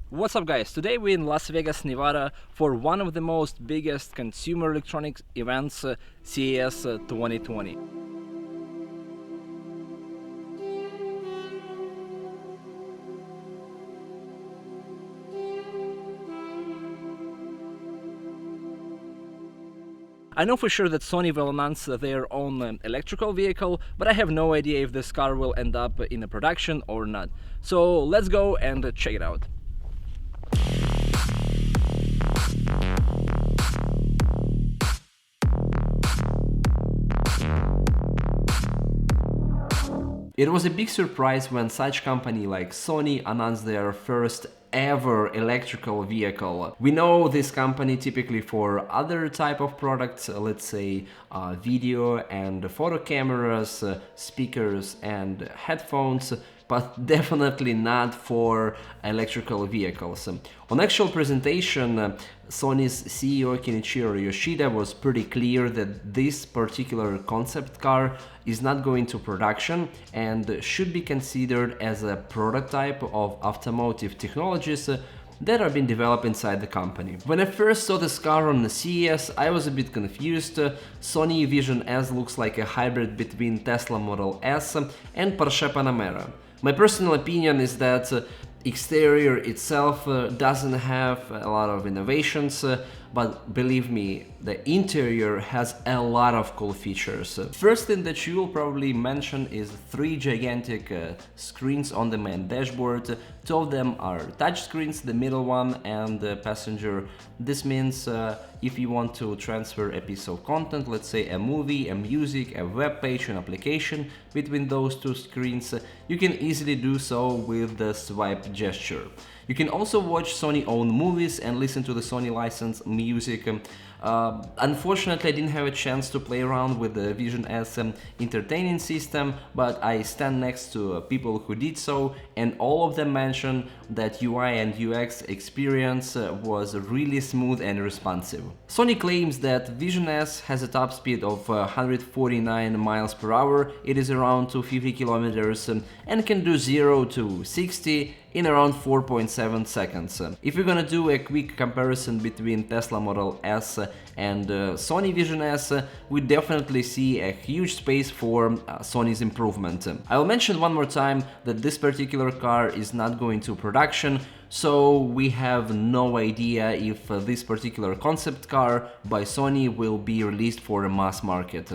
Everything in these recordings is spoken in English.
What's up guys, today we're in Las Vegas, Nevada for one of the most biggest consumer electronics events, CES 2020. I know for sure that Sony will announce their own electrical vehicle, but I have no idea if this car will end up in a production or not. So let's go and check it out. It was a big surprise when such company like Sony announced their first ever electrical vehicle. We know this company typically for other type of products, let's say video and photo cameras, speakers and headphones, but definitely not for electrical vehicles. On actual presentation, Sony's CEO Kenichiro Yoshida was pretty clear that this particular concept car is not going to production and should be considered as a prototype of automotive technologies that are being developed inside the company. When I first saw this car on the CES, I was a bit confused. Sony Vision-S looks like a hybrid between Tesla Model S and Porsche Panamera. My personal opinion is that exterior itself doesn't have a lot of innovations, but believe me, the interior has a lot of cool features. First thing that you will probably mention is three gigantic screens on the main dashboard. Two of them are touch screens, the middle one and the passenger. This means if you want to transfer a piece of content, let's say a movie, a music, a web page, an application between those two screens, you can easily do so with the swipe gesture. You can also watch Sony-owned movies and listen to the Sony licensed music. Unfortunately, I didn't have a chance to play around with the Vision-S entertaining system, but I stand next to people who did so, and all of them mentioned that UI and UX experience was really smooth and responsive. Sony claims that Vision-S has a top speed of 149 miles per hour, it is around 250 kilometers, and can do 0 to 60 in around 4.7 seconds. If we're gonna do a quick comparison between Tesla Model S and Sony Vision-S, we definitely see a huge space for Sony's improvement. I will mention one more time that this particular car is not going to production, so we have no idea if this particular concept car by Sony will be released for a mass market.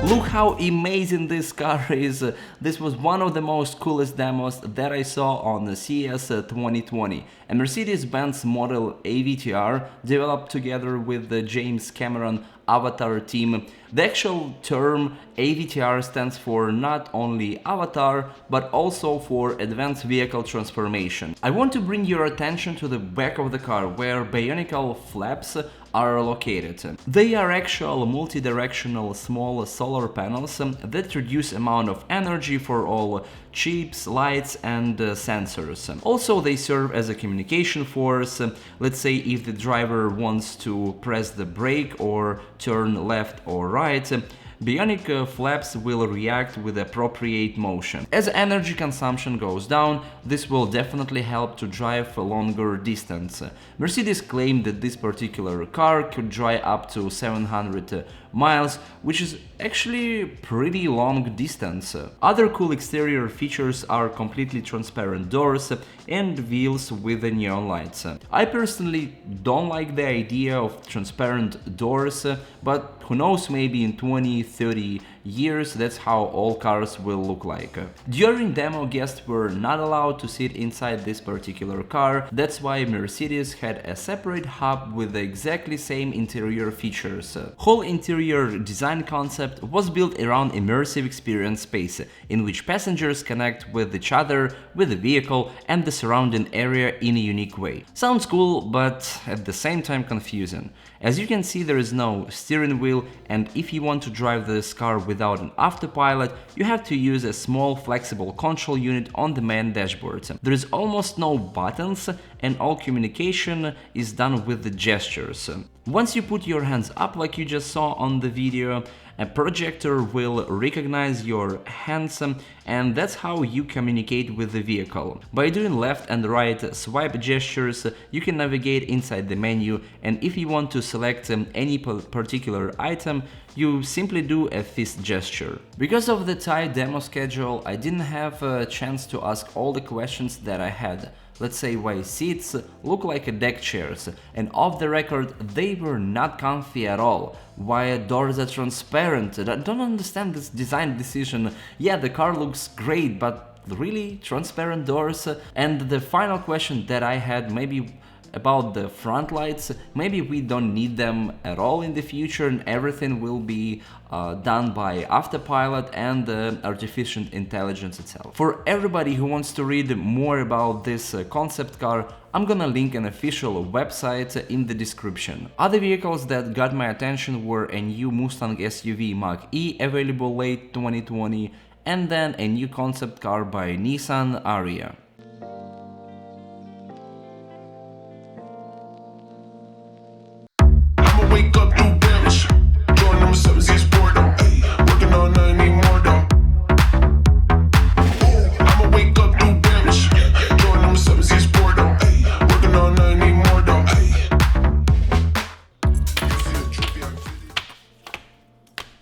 Look how amazing this car is. This was one of the most coolest demos that I saw on the CES 2020. A Mercedes-Benz model AVTR developed together with the James Cameron Avatar team. The actual term AVTR stands for not only Avatar, but also for Advanced Vehicle Transformation. I want to bring your attention to the back of the car, where bionicle flaps are located. They are actual multi-directional small solar panels that reduce amount of energy for all chips, lights and sensors. Also, they serve as a communication force. Let's say if the driver wants to press the brake or turn left or right, bionic flaps will react with appropriate motion. As energy consumption goes down, this will definitely help to drive a longer distance. Mercedes claimed that this particular car could drive up to 700 miles, which is actually pretty long distance. Other cool exterior features are completely transparent doors and wheels with the neon lights. I personally don't like the idea of transparent doors, but who knows, maybe in 20-30 years that's how all cars will look like. During demo, guests were not allowed to sit inside this particular car, that's why Mercedes had a separate hub with the exactly same interior features. Whole interior design concept was built around immersive experience space, in which passengers connect with each other, with the vehicle and the surrounding area in a unique way. Sounds cool, but at the same time confusing. As you can see, there is no steering wheel, and if you want to drive this car without an autopilot, you have to use a small flexible control unit on the main dashboard. There is almost no buttons, and all communication is done with the gestures. Once you put your hands up like you just saw on the video, a projector will recognize your hands, and that's how you communicate with the vehicle. By doing left and right swipe gestures, you can navigate inside the menu, and if you want to select any particular item, you simply do a fist gesture. Because of the tight demo schedule, I didn't have a chance to ask all the questions that I had. Let's say why seats look like deck chairs, and off the record they were not comfy at all. Why doors are transparent? I don't understand this design decision. Yeah, the car looks great, but really transparent doors? And the final question that I had, maybe about the front lights, maybe we don't need them at all in the future and everything will be done by autopilot and artificial intelligence itself. For everybody who wants to read more about this concept car, I'm gonna link an official website in the description. Other vehicles that got my attention were a new Mustang SUV Mach-E available late 2020 and then a new concept car by Nissan Ariya.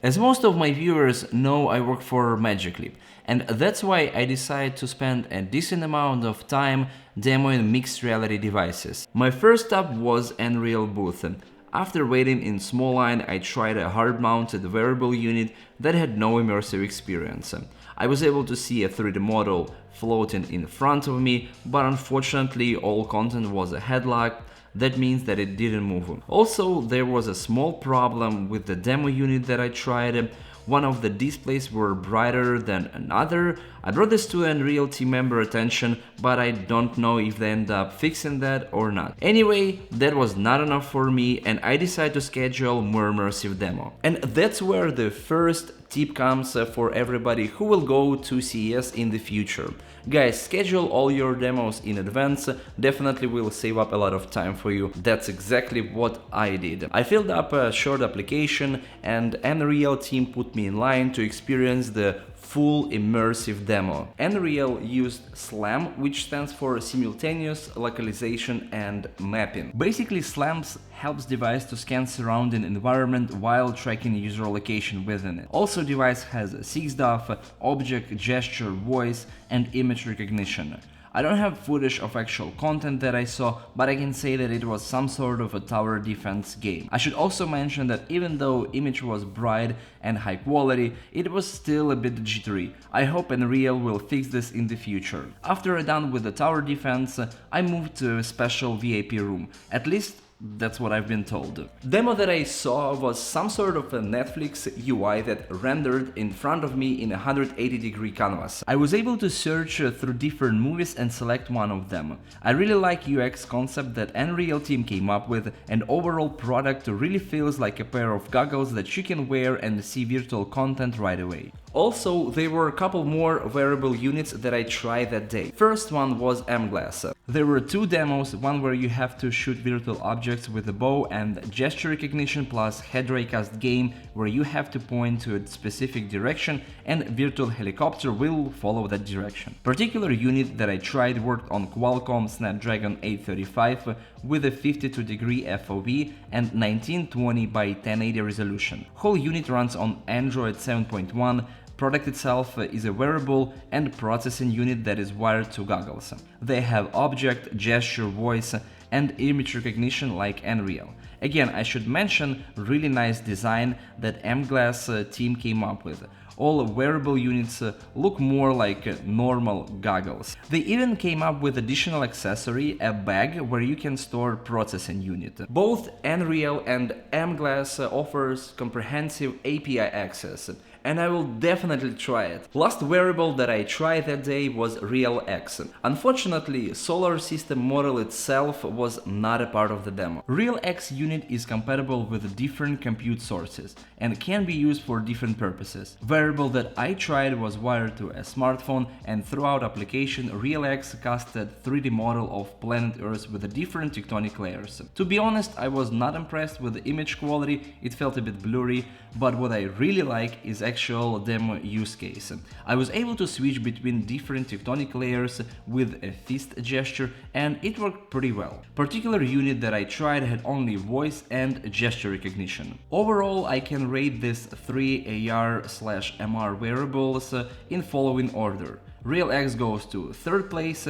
As most of my viewers know, I work for Magic Leap, and that's why I decided to spend a decent amount of time demoing mixed reality devices. My first stop was NReal booth. After waiting in small line, I tried a hard-mounted wearable unit that had no immersive experience. I was able to see a 3D model floating in front of me, but unfortunately all content was headlocked. That means that it didn't move. Also, there was a small problem with the demo unit that I tried. One of the displays were brighter than another. I brought this to an NReal team member attention, but I don't know if they end up fixing that or not. Anyway, that was not enough for me and I decided to schedule more immersive demo. And that's where the first tip comes for everybody who will go to CES in the future. Guys, schedule all your demos in advance, definitely will save up a lot of time for you. That's exactly what I did. I filled up a short application and NReal team put me in line to experience the full immersive demo. NReal used SLAM, which stands for simultaneous localization and mapping. Basically, SLAM helps device to scan surrounding environment while tracking user location within it. Also, device has 6DoF, object, gesture, voice, and image recognition. I don't have footage of actual content that I saw, but I can say that it was some sort of a tower defense game. I should also mention that even though image was bright and high quality, it was still a bit jittery. I hope NReal will fix this in the future. After I'm done with the tower defense, I moved to a special VIP room. At least that's what I've been told. Demo that I saw was some sort of a Netflix UI that rendered in front of me in a 180-degree canvas. I was able to search through different movies and select one of them. I really like UX concept that NReal team came up with, and overall product really feels like a pair of goggles that you can wear and see virtual content right away. Also, there were a couple more wearable units that I tried that day. First one was AmGlass. There were two demos, one where you have to shoot virtual objects with a bow and gesture recognition plus head raycast game where you have to point to a specific direction and virtual helicopter will follow that direction. Particular unit that I tried worked on Qualcomm Snapdragon 835 with a 52-degree FOV and 1920 by 1080 resolution. Whole unit runs on Android 7.1. Product itself is a wearable and processing unit that is wired to goggles. They have object, gesture, voice, and image recognition like NReal. Again, I should mention really nice design that AmGlass team came up with. All wearable units look more like normal goggles. They even came up with additional accessory, a bag where you can store processing unit. Both NReal and AmGlass offers comprehensive API access. and I will definitely try it. Last wearable that I tried that day was RealX. Unfortunately, solar system model itself was not a part of the demo. RealX unit is compatible with different compute sources and can be used for different purposes. Wearable that I tried was wired to a smartphone, and throughout application RealX casted 3D model of planet Earth with different tectonic layers. To be honest, I was not impressed with the image quality, it felt a bit blurry, but what I really like is actual demo use case. I was able to switch between different tectonic layers with a fist gesture, and it worked pretty well. Particular unit that I tried had only voice and gesture recognition. Overall, I can rate this 3 AR/MR wearables in following order. RealX goes to third place,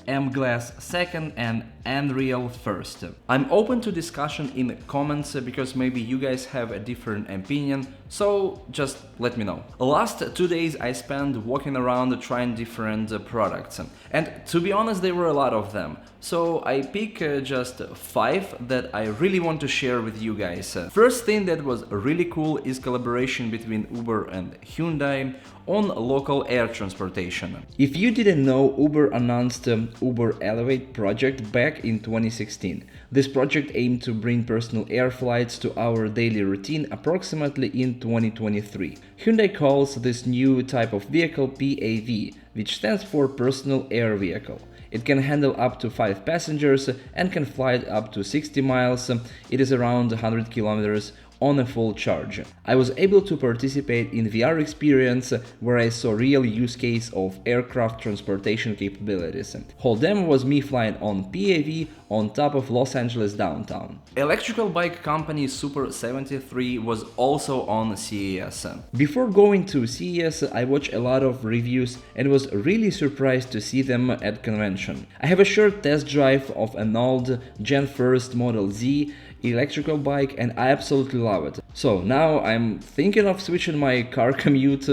AmGlass second, and NReal first. I'm open to discussion in comments because maybe you guys have a different opinion, so just let me know. Last 2 days I spent walking around trying different products, and to be honest there were a lot of them. So I pick just 5 that I really want to share with you guys. First thing that was really cool is collaboration between Uber and Hyundai on local air transportation. If you didn't know, Uber announced Uber Elevate project back in 2016. This project aimed to bring personal air flights to our daily routine approximately in 2023. Hyundai calls this new type of vehicle PAV, which stands for Personal Air Vehicle. It can handle up to 5 passengers and can fly up to 60 miles. It is around 100 kilometers on a full charge. I was able to participate in VR experience where I saw real use case of aircraft transportation capabilities. Whole demo was me flying on PAV on top of Los Angeles downtown. Electrical bike company Super73 was also on CES. Before going to CES, I watched a lot of reviews and was really surprised to see them at convention. I have a short test drive of an old Gen 1st Model Z electrical bike and I absolutely love it. So now I'm thinking of switching my car commute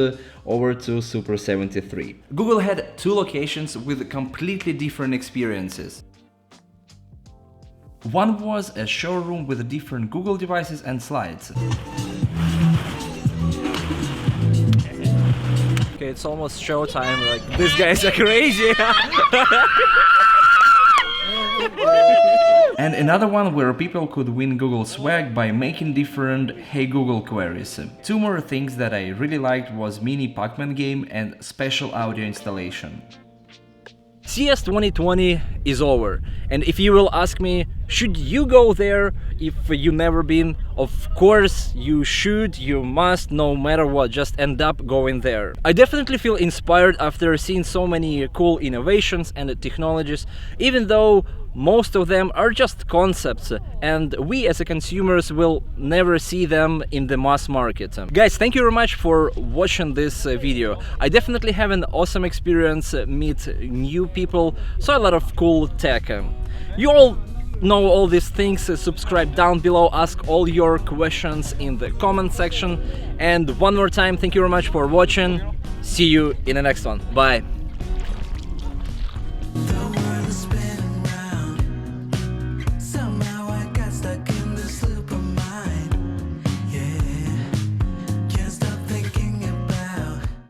over to Super73. Google had 2 locations with completely different experiences. One was a showroom with different Google devices and slides. Okay, it's almost showtime, like, these guys are crazy! And another one where people could win Google swag by making different Hey Google queries. 2 more things that I really liked was mini Pac-Man game and special audio installation. CES 2020 is over, and if you will ask me, should you go there if you never been? Of course you should, you must, no matter what, just end up going there. I definitely feel inspired after seeing so many cool innovations and technologies, even though most of them are just concepts and we as a consumers will never see them in the mass market. Guys, thank you very much for watching this video. I definitely have an awesome experience, meet new people, saw a lot of cool tech. You all know all these things, subscribe down below, ask all your questions in the comment section, and one more time, thank you very much for watching. See you in the next one. Bye.